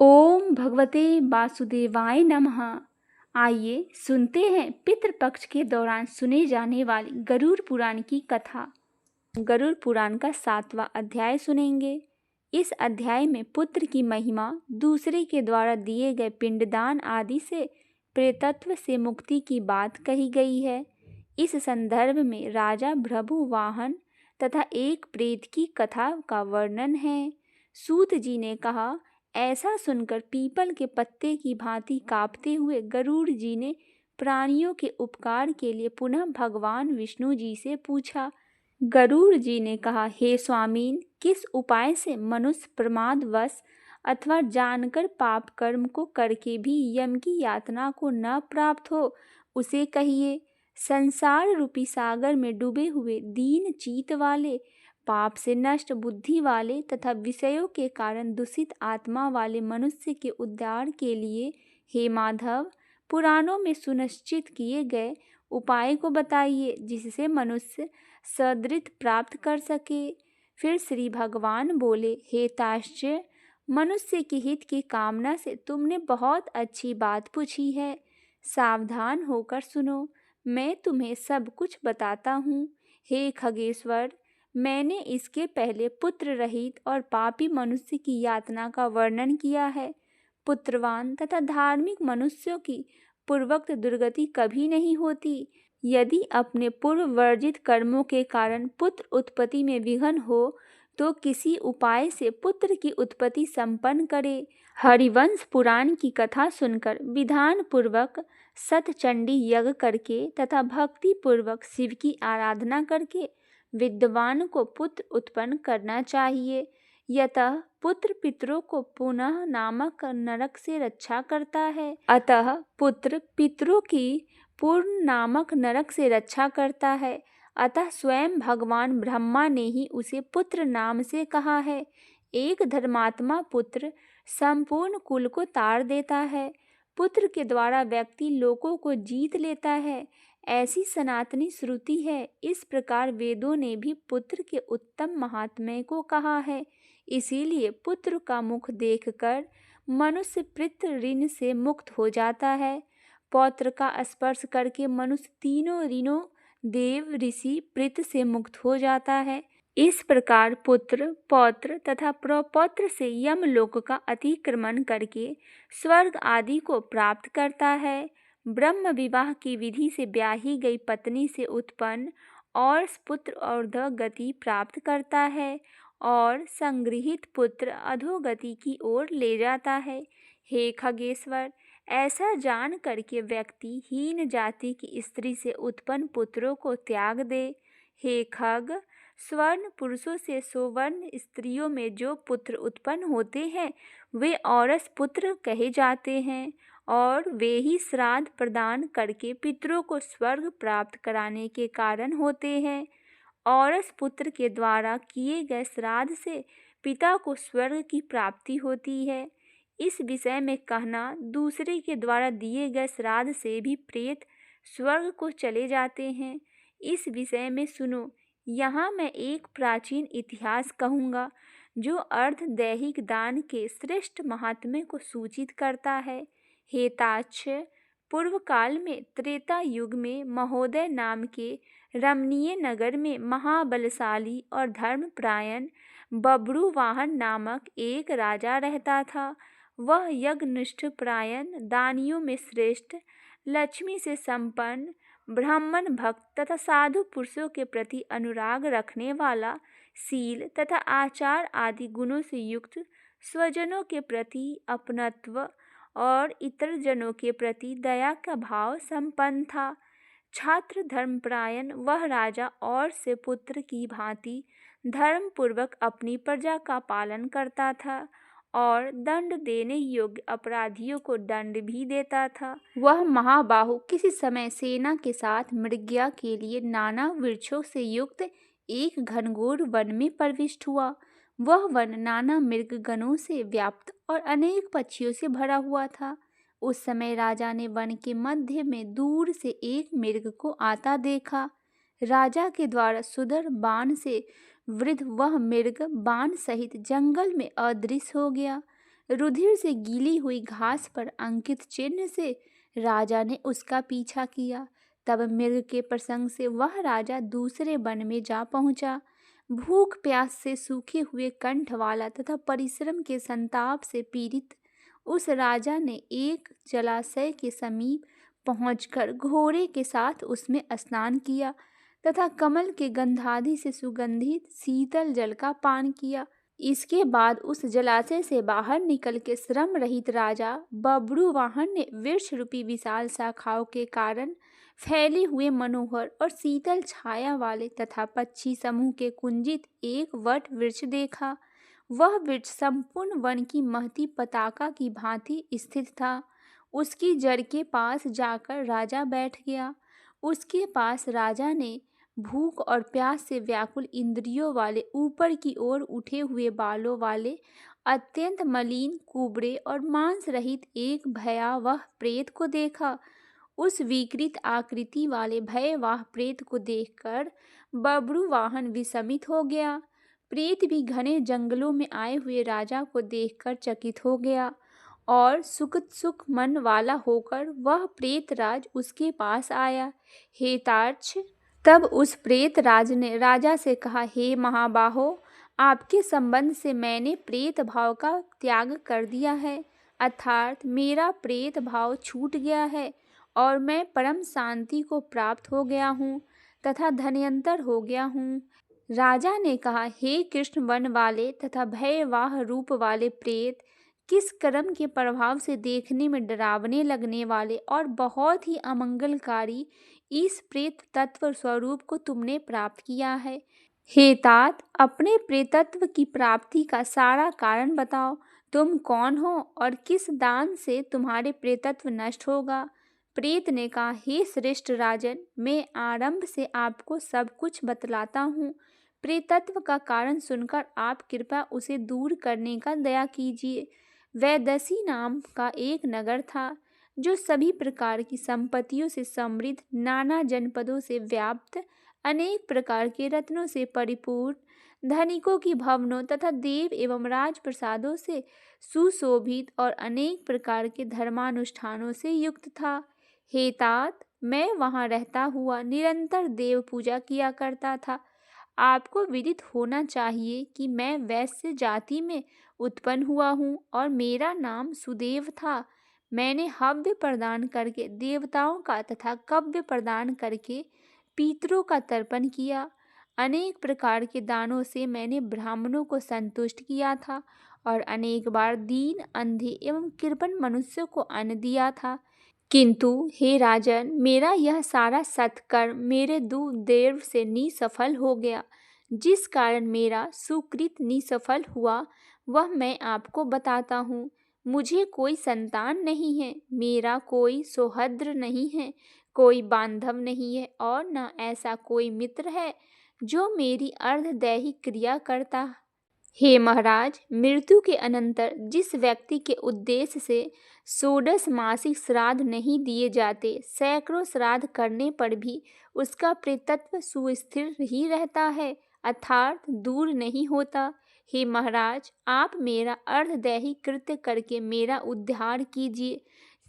ओम भगवते वासुदेवाय नमः। आइए सुनते हैं पितृपक्ष के दौरान सुने जाने वाली गरुड़ पुराण की कथा। गरुड़ पुराण का 7वां अध्याय सुनेंगे। इस अध्याय में पुत्र की महिमा, दूसरे के द्वारा दिए गए पिंडदान आदि से प्रेतत्व से मुक्ति की बात कही गई है। इस संदर्भ में राजा भृगु वाहन तथा एक प्रेत की कथा का वर्णन है। सूत जी ने कहा, ऐसा सुनकर पीपल के पत्ते की भांति कांपते हुए गरुड़ जी ने प्राणियों के उपकार के लिए पुनः भगवान विष्णु जी से पूछा। गरुड़ जी ने कहा, हे स्वामीन, किस उपाय से मनुष्य प्रमादवश अथवा जानकर पाप कर्म को करके भी यम की यातना को न प्राप्त हो, उसे कहिए। संसार रूपी सागर में डूबे हुए दीन चीत वाले, पाप से नष्ट बुद्धि वाले तथा विषयों के कारण दूषित आत्मा वाले मनुष्य के उद्धार के लिए हे माधव, पुराणों में सुनिश्चित किए गए उपाय को बताइए, जिससे मनुष्य सदृत प्राप्त कर सके। फिर श्री भगवान बोले, हे ताश्च्य, मनुष्य के हित की कामना से तुमने बहुत अच्छी बात पूछी है। सावधान होकर सुनो, मैं तुम्हें सब कुछ बताता हूँ। हे खगेश्वर, मैंने इसके पहले पुत्र रहित और पापी मनुष्य की यातना का वर्णन किया है। पुत्रवान तथा धार्मिक मनुष्यों की पूर्वोक्त दुर्गति कभी नहीं होती। यदि अपने पूर्व वर्जित कर्मों के कारण पुत्र उत्पत्ति में विघ्न हो तो किसी उपाय से पुत्र की उत्पत्ति संपन्न करे। हरिवंश पुराण की कथा सुनकर विधान पूर्वक सतचंडी यज्ञ करके तथा भक्ति पूर्वक शिव की आराधना करके विद्वान को पुत्र उत्पन्न करना चाहिए। यतः पुत्र पितरों को पुनः नामक नरक से रक्षा करता है। अतः पुत्र पितरों की पूर्ण नामक नरक से रक्षा करता है। अतः स्वयं भगवान ब्रह्मा ने ही उसे पुत्र नाम से कहा है। एक धर्मात्मा पुत्र संपूर्ण कुल को तार देता है। पुत्र के द्वारा व्यक्ति लोकों को जीत लेता है, ऐसी सनातनी श्रुति है। इस प्रकार वेदों ने भी पुत्र के उत्तम महात्म्य को कहा है। इसीलिए पुत्र का मुख देखकर मनुष्य पितृ ऋण से मुक्त हो जाता है। पौत्र का स्पर्श करके मनुष्य तीनों ऋणों देव ऋषि प्रेत से मुक्त हो जाता है। इस प्रकार पुत्र, पौत्र तथा प्रपौत्र से यमलोक का अतिक्रमण करके स्वर्ग आदि को प्राप्त करता है। ब्रह्म विवाह की विधि से ब्याही गई पत्नी से उत्पन्न और पुत्र अधोगति प्राप्त करता है और संगृहित पुत्र अधोगति की ओर ले जाता है। हे खगेश्वर, ऐसा जान करके व्यक्ति हीन जाति की स्त्री से उत्पन्न पुत्रों को त्याग दे। हे खग, स्वर्ण पुरुषों से सुवर्ण स्त्रियों में जो पुत्र उत्पन्न होते हैं वे औरस पुत्र कहे जाते हैं और वे ही श्राद्ध प्रदान करके पितरों को स्वर्ग प्राप्त कराने के कारण होते हैं। औरस पुत्र के द्वारा किए गए श्राद्ध से पिता को स्वर्ग की प्राप्ति होती है। इस विषय में कहना, दूसरे के द्वारा दिए गए श्राद्ध से भी प्रेत स्वर्ग को चले जाते हैं। इस विषय में सुनो, यहाँ मैं एक प्राचीन इतिहास कहूँगा जो अर्ध दैहिक दान के श्रेष्ठ महात्म्य को सूचित करता है। हे ताच्य, पूर्व काल में त्रेता युग में महोदय नाम के रमणीय नगर में महाबलशाली और धर्मपरायण बब्रुवाहन नामक एक राजा रहता था। वह यज्ञनिष्ठ परायण, दानियों में श्रेष्ठ, लक्ष्मी से संपन्न, ब्राह्मण भक्त तथा साधु पुरुषों के प्रति अनुराग रखने वाला, शील तथा आचार आदि गुणों से युक्त, स्वजनों के प्रति अपनत्व और इतर जनों के प्रति दया का भाव संपन्न था। छात्र धर्मपरायण वह राजा और से पुत्र की भांति धर्म पूर्वक अपनी प्रजा का पालन करता था और दंड देने योग्य अपराधियों को दंड भी देता था। वह महाबाहु किसी समय सेना के साथ मृगया के लिए नाना वृक्षों से युक्त एक घनघोर वन में प्रविष्ट हुआ। वह वन नाना मृगगणों से व्याप्त और अनेक पक्षियों से भरा हुआ था। उस समय राजा ने वन के मध्य में दूर से एक मृग को आता देखा। राजा के द्वारा सुदृढ़ बाण से वृद्ध वह मृग बाण सहित जंगल में अदृश्य हो गया। रुधिर से गीली हुई घास पर अंकित चिन्ह से राजा ने उसका पीछा किया। तब मृग के प्रसंग से वह राजा दूसरे वन में जा पहुंचा। भूख प्यास से सूखे हुए कंठ वाला तथा परिश्रम के संताप से पीड़ित उस राजा ने एक जलाशय के समीप पहुंचकर घोड़े के साथ उसमें स्नान किया तथा कमल के गंधादि से सुगंधित शीतल जल का पान किया। इसके बाद उस जलाशय से बाहर निकल के श्रम रहित राजा बब्रुवाहन ने वृक्ष रूपी विशाल शाखाओं के कारण फैले हुए मनोहर और शीतल छाया वाले तथा पक्षी समूह के कुंजित एक वट वृक्ष देखा। वह वृक्ष संपूर्ण वन की महती पताका की भांति स्थित था। उसकी जड़ के पास जाकर राजा बैठ गया। उसके पास राजा ने भूख और प्यास से व्याकुल इंद्रियों वाले ऊपर की ओर उठे हुए बालों वाले अत्यंत मलिन कुबड़े और मांस रहित एक भयावह प्रेत को देखा। उस विकृत आकृति वाले भयवाह प्रेत को देखकर बब्रुवाहन विस्मित हो गया। प्रेत भी घने जंगलों में आए हुए राजा को देखकर चकित हो गया और सुख मन वाला होकर वह प्रेतराज उसके पास आया। हे तार्क्ष, तब उस प्रेत राज ने राजा से कहा, हे महाबाहो, आपके संबंध से मैंने प्रेत भाव का त्याग कर दिया है, अर्थात मेरा प्रेत भाव छूट गया है और मैं परम शांति को प्राप्त हो गया हूँ तथा धन्यंतर हो गया हूँ। राजा ने कहा, हे कृष्ण वन वाले तथा भयवाह रूप वाले प्रेत, किस कर्म के प्रभाव से देखने में डरावने लगने वाले और बहुत ही अमंगलकारी इस प्रेत तत्व स्वरूप को तुमने प्राप्त किया है। हे तात, अपने प्रेतत्व की प्राप्ति का सारा कारण बताओ। तुम कौन हो और किस दान से तुम्हारे प्रेतत्व नष्ट होगा। प्रेत ने कहा, हे श्रेष्ठ राजन, मैं आरंभ से आपको सब कुछ बतलाता हूँ। प्रेतत्व का कारण सुनकर आप कृपया उसे दूर करने का दया कीजिए। वैदसी नाम का एक नगर था जो सभी प्रकार की संपत्तियों से समृद्ध, नाना जनपदों से व्याप्त, अनेक प्रकार के रत्नों से परिपूर्ण, धनिकों की भवनों तथा देव एवं राजप्रसादों से सुशोभित और अनेक प्रकार के धर्मानुष्ठानों से युक्त था। हे तात, मैं वहाँ रहता हुआ निरंतर देव पूजा किया करता था। आपको विदित होना चाहिए कि मैं वैश्य जाति में उत्पन्न हुआ हूँ और मेरा नाम सुदेव था। मैंने हव्य प्रदान करके देवताओं का तथा कव्य प्रदान करके पितरों का तर्पण किया। अनेक प्रकार के दानों से मैंने ब्राह्मणों को संतुष्ट किया था और अनेक बार दीन, अंधे एवं कृपण मनुष्यों को अन्न दिया था। किंतु हे राजन, मेरा यह सारा सत्कर्म मेरे दुर्दैव से निसफल हो गया। जिस कारण मेरा सुकृत निसफल हुआ वह मैं आपको बताता हूँ। मुझे कोई संतान नहीं है, मेरा कोई सोहद्र नहीं है, कोई बांधव नहीं है और न ऐसा कोई मित्र है जो मेरी अर्धदैहिक क्रिया करता। हे महाराज, मृत्यु के अनंतर जिस व्यक्ति के उद्देश्य से षोडश मासिक श्राद्ध नहीं दिए जाते, सैकड़ों श्राद्ध करने पर भी उसका प्रेतत्व सुस्थिर ही रहता है, अर्थात दूर नहीं होता। हे महाराज, आप मेरा अर्धदैहिक कृत्य करके मेरा उद्धार कीजिए,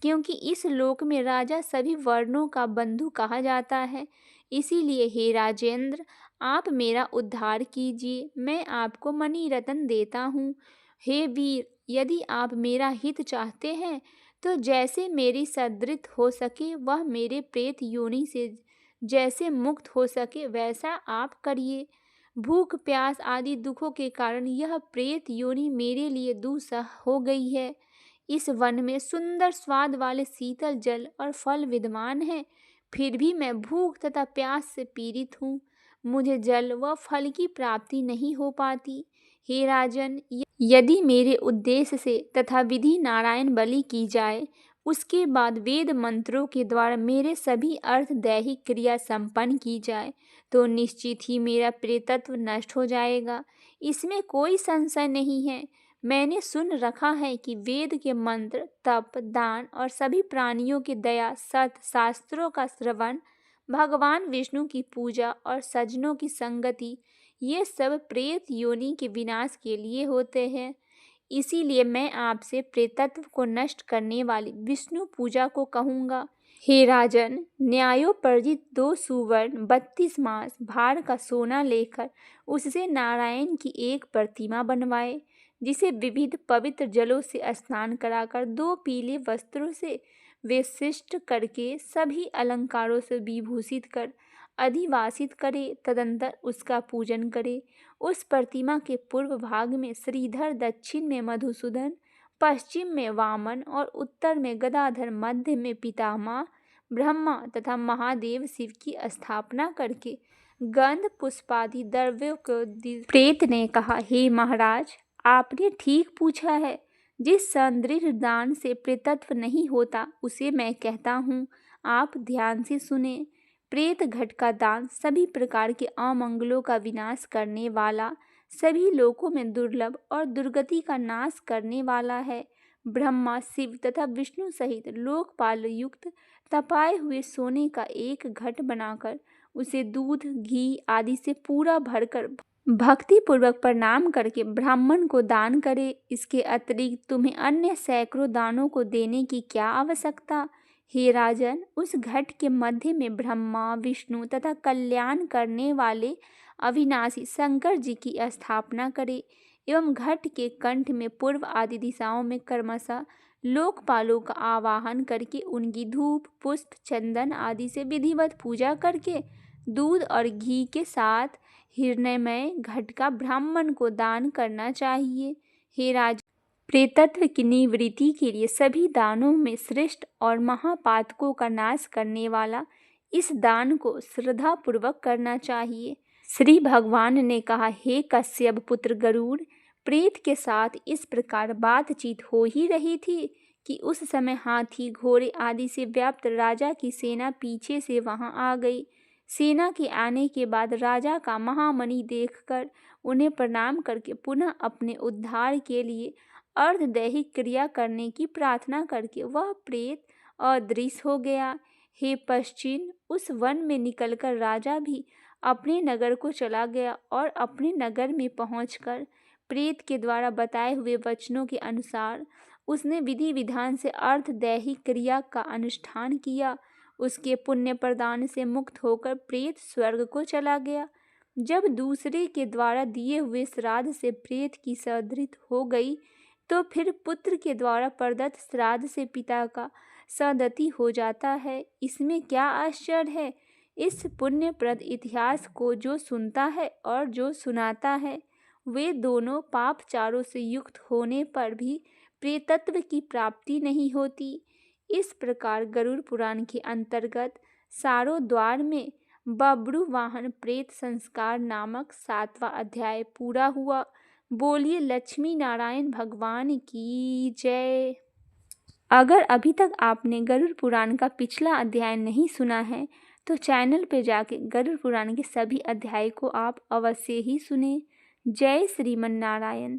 क्योंकि इस लोक में राजा सभी वर्णों का बंधु कहा जाता है। इसीलिए हे राजेंद्र, आप मेरा उद्धार कीजिए, मैं आपको मणि रत्न देता हूँ। हे वीर, यदि आप मेरा हित चाहते हैं तो जैसे मेरी सदृत हो सके वह मेरे प्रेत योनि से जैसे मुक्त हो सके वैसा आप करिए। भूख प्यास आदि दुखों के कारण यह प्रेत योनि मेरे लिए दुस्सह हो गई है। इस वन में सुंदर स्वाद वाले शीतल जल और फल विद्यमान हैं, फिर भी मैं भूख तथा प्यास से पीड़ित हूँ। मुझे जल व फल की प्राप्ति नहीं हो पाती। हे राजन, यदि मेरे उद्देश्य से तथा विधि नारायण बलि की जाए, उसके बाद वेद मंत्रों के द्वारा मेरे सभी अर्धदैहिक क्रिया संपन्न की जाए, तो निश्चित ही मेरा प्रेतत्व नष्ट हो जाएगा। इसमें कोई संशय नहीं है। मैंने सुन रखा है कि वेद के मंत्र, तप, दान और सभी प्राणियों की दया, सत शास्त्रों का श्रवण, भगवान विष्णु की पूजा और सज्जनों की संगति, ये सब प्रेत योनि के विनाश के लिए होते हैं। इसीलिए मैं आपसे प्रेतत्व को नष्ट करने वाली विष्णु पूजा को कहूँगा। हे राजन, न्यायोपर्जित 2 सुवर्ण 32 मास भार का सोना लेकर उससे नारायण की एक प्रतिमा बनवाए, जिसे विविध पवित्र जलों से स्नान कराकर 2 पीले वस्त्रों से विशिष्ट करके सभी अलंकारों से विभूषित कर अधिवासित करे। तदंतर उसका पूजन करे। उस प्रतिमा के पूर्व भाग में श्रीधर, दक्षिण में मधुसूदन, पश्चिम में वामन और उत्तर में गदाधर, मध्य में पितामह ब्रह्मा तथा महादेव शिव की स्थापना करके गंध पुष्पादि द्रव्यों को प्रेत ने कहा, हे महाराज, आपने ठीक पूछा है। जिस संदृढ़ दान से प्रेतत्व नहीं होता उसे मैं कहता हूँ। आप ध्यान से सुने। प्रेत घट का दान सभी प्रकार के अमंगलों का विनाश करने वाला, सभी लोकों में दुर्लभ और दुर्गति का नाश करने वाला है। ब्रह्मा, शिव तथा विष्णु सहित लोकपाल युक्त तपाए हुए सोने का एक घट बनाकर उसे दूध, घी आदि से पूरा भरकर भक्ति पूर्वक प्रणाम करके ब्राह्मण को दान करे। इसके अतिरिक्त तुम्हें अन्य सैकड़ों दानों को देने की क्या आवश्यकता। हे राजन, उस घट के मध्य में ब्रह्मा, विष्णु तथा कल्याण करने वाले अविनाशी शंकर जी की स्थापना करे एवं घट के कंठ में पूर्व आदि दिशाओं में क्रमशः लोकपालों का आवाहन करके उनकी धूप, पुष्प, चंदन आदि से विधिवत पूजा करके दूध और घी के साथ हिरण्यमय घट का ब्राह्मण को दान करना चाहिए। हे राज, प्रेतत्व की निवृत्ति के लिए सभी दानों में श्रेष्ठ और महापातकों का नाश करने वाला इस दान को श्रद्धापूर्वक करना चाहिए। श्री भगवान ने कहा, हे कश्यप पुत्र गरुड़, प्रेत के साथ इस प्रकार बातचीत हो ही रही थी कि उस समय हाथी, घोड़े आदि से व्याप्त राजा की सेना पीछे से वहां आ गई। सेना के आने के बाद राजा का महामणि देखकर उन्हें प्रणाम करके पुनः अपने उद्धार के लिए अर्धदैहिक क्रिया करने की प्रार्थना करके वह प्रेत अदृश्य हो गया। हे पश्चिम, उस वन में निकलकर राजा भी अपने नगर को चला गया और अपने नगर में पहुंचकर प्रेत के द्वारा बताए हुए वचनों के अनुसार उसने विधि विधान से अर्धदैहिक क्रिया का अनुष्ठान किया। उसके पुण्य प्रदान से मुक्त होकर प्रेत स्वर्ग को चला गया। जब दूसरे के द्वारा दिए हुए श्राद्ध से प्रेत की सदृत हो गई, तो फिर पुत्र के द्वारा प्रदत्त श्राद्ध से पिता का सदति हो जाता है। इसमें क्या आश्चर्य है। इस पुण्यप्रद इतिहास को जो सुनता है और जो सुनाता है, वे दोनों पापचारों से युक्त होने पर भी प्रेतत्व की प्राप्ति नहीं होती। इस प्रकार गरुड़ पुराण के अंतर्गत सारोद्वार में बब्रू वाहन प्रेत संस्कार नामक 7वां अध्याय पूरा हुआ। बोलिए लक्ष्मी नारायण भगवान की जय। अगर अभी तक आपने गरुड़ पुराण का पिछला अध्याय नहीं सुना है तो चैनल पे जाके गरुड़ पुराण के सभी अध्याय को आप अवश्य ही सुने। जय श्रीमन नारायण।